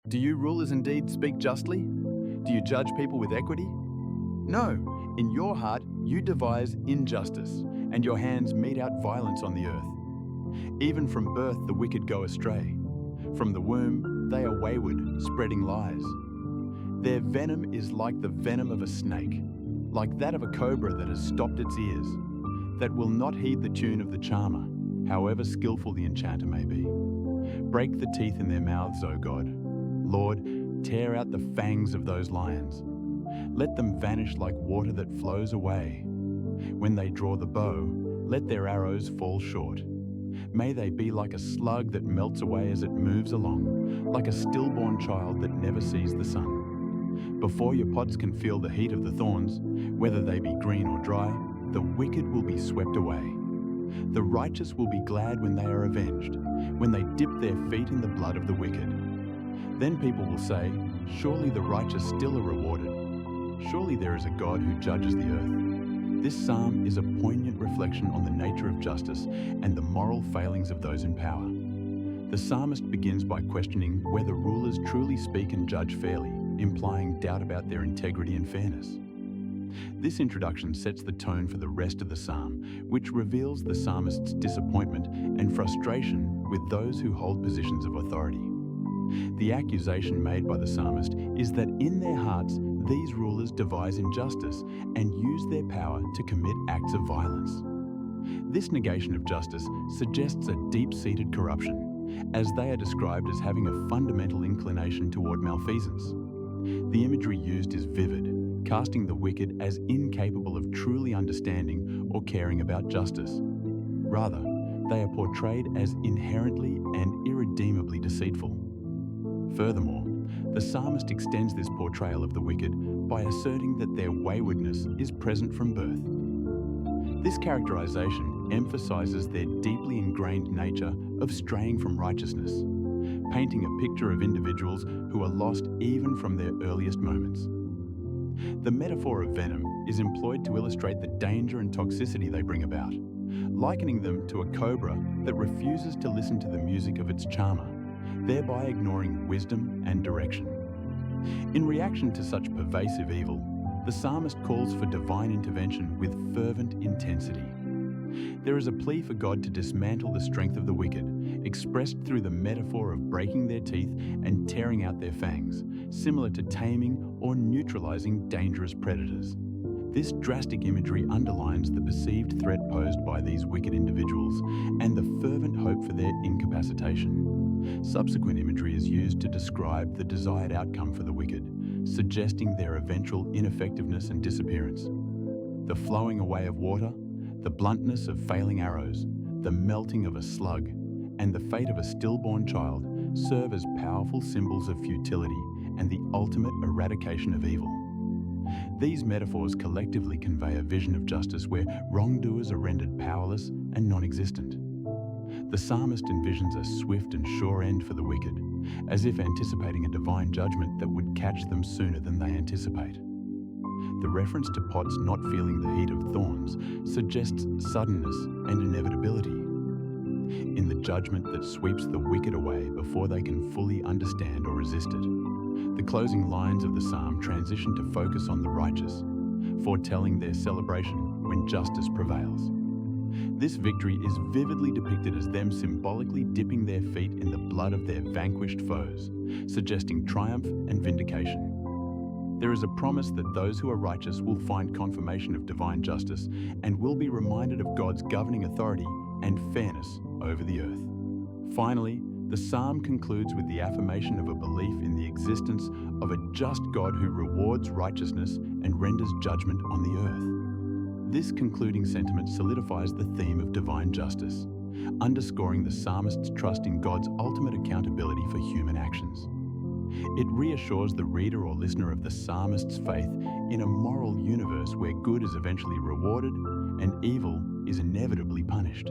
Do you rulers indeed speak justly? Do you judge people with equity? No, in your heart you devise injustice, and your hands mete out violence on the earth. Even from birth the wicked go astray. From the womb they are wayward, spreading lies. Their venom is like the venom of a snake, like that of a cobra that has stopped its ears, that will not heed the tune of the charmer, however skillful the enchanter may be. Break the teeth in their mouths, O God. Lord, tear out the fangs of those lions. Let them vanish like water that flows away. When they draw the bow, let their arrows fall short. May they be like a slug that melts away as it moves along, like a stillborn child that never sees the sun. Before your pots can feel the heat of the thorns, whether they be green or dry, the wicked will be swept away. The righteous will be glad when they are avenged, when they dip their feet in the blood of the wicked. Then people will say, surely the righteous still are rewarded. Surely there is a God who judges the earth. This psalm is a poignant reflection on the nature of justice and the moral failings of those in power. The psalmist begins by questioning whether rulers truly speak and judge fairly, implying doubt about their integrity and fairness. This introduction sets the tone for the rest of the psalm, which reveals the psalmist's disappointment and frustration with those who hold positions of authority. The accusation made by the psalmist is that in their hearts these rulers devise injustice and use their power to commit acts of violence. This negation of justice suggests a deep-seated corruption, as they are described as having a fundamental inclination toward malfeasance. The imagery used is vivid, casting the wicked as incapable of truly understanding or caring about justice. Rather, they are portrayed as inherently and irredeemably deceitful. Furthermore, the psalmist extends this portrayal of the wicked by asserting that their waywardness is present from birth. This characterization emphasizes their deeply ingrained nature of straying from righteousness, painting a picture of individuals who are lost even from their earliest moments. The metaphor of venom is employed to illustrate the danger and toxicity they bring about, likening them to a cobra that refuses to listen to the music of its charmer, thereby ignoring wisdom and direction. In reaction to such pervasive evil, the psalmist calls for divine intervention with fervent intensity. There is a plea for God to dismantle the strength of the wicked, expressed through the metaphor of breaking their teeth and tearing out their fangs, similar to taming or neutralizing dangerous predators. This drastic imagery underlines the perceived threat posed by these wicked individuals and the fervent hope for their incapacitation. Subsequent imagery is used to describe the desired outcome for the wicked, suggesting their eventual ineffectiveness and disappearance. The flowing away of water, the bluntness of failing arrows, the melting of a slug, and the fate of a stillborn child serve as powerful symbols of futility and the ultimate eradication of evil. These metaphors collectively convey a vision of justice where wrongdoers are rendered powerless and non-existent. The psalmist envisions a swift and sure end for the wicked, as if anticipating a divine judgment that would catch them sooner than they anticipate. The reference to pots not feeling the heat of thorns suggests suddenness and inevitability. In the judgment that sweeps the wicked away before they can fully understand or resist it, the closing lines of the psalm transition to focus on the righteous, foretelling their celebration when justice prevails. This victory is vividly depicted as them symbolically dipping their feet in the blood of their vanquished foes, suggesting triumph and vindication. There is a promise that those who are righteous will find confirmation of divine justice and will be reminded of God's governing authority and fairness over the earth. Finally, the psalm concludes with the affirmation of a belief in the existence of a just God who rewards righteousness and renders judgment on the earth. This concluding sentiment solidifies the theme of divine justice, underscoring the psalmist's trust in God's ultimate accountability for human actions. It reassures the reader or listener of the psalmist's faith in a moral universe where good is eventually rewarded and evil is inevitably punished.